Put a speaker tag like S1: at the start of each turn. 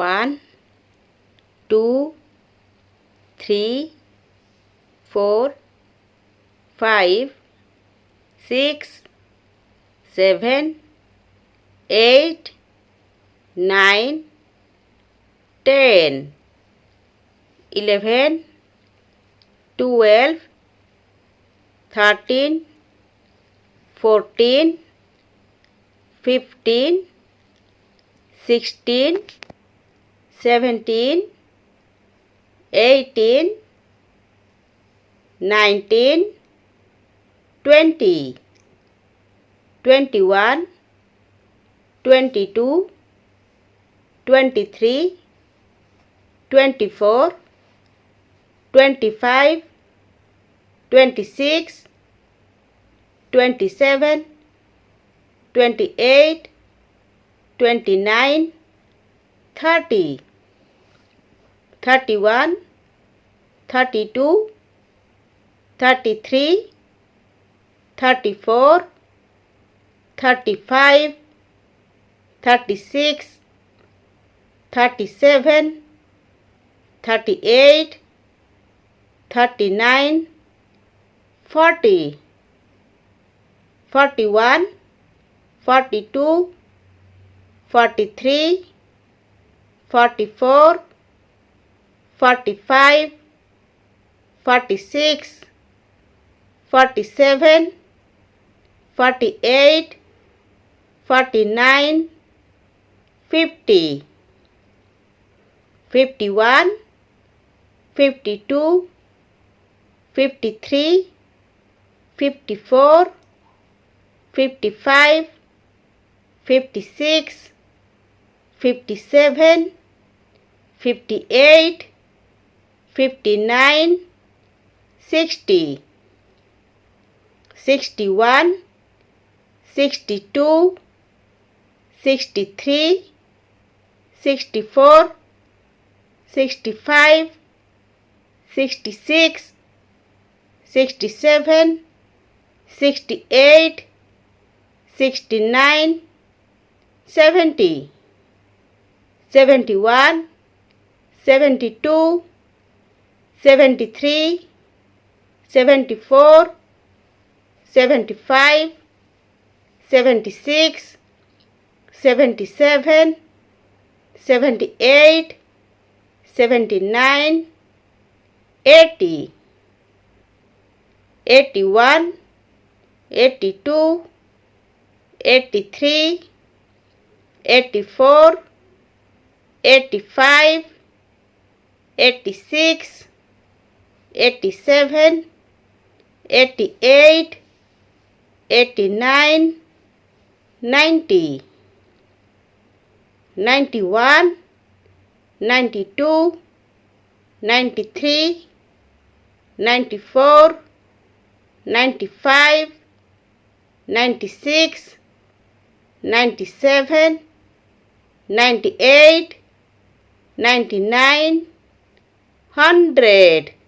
S1: 1 2 3 4 5 6 7 8 9 10 11 12 13 14 15 16 17 18 19 20 21 22 23 24 25 26 27 28 29 30 31 32 33 34 35 36 37 38 39 40 41 42 43 44 45 46 47 48 49 50 51 52 53 54 55 56 57 58 59 60 61 62 63 64 65 66 67 68 69 70 71 72 73 74 75 76 77 78 79 80 81 82 83 84 85 86 87 88 89 90 91 92 93 94 95 96 97 98 99 100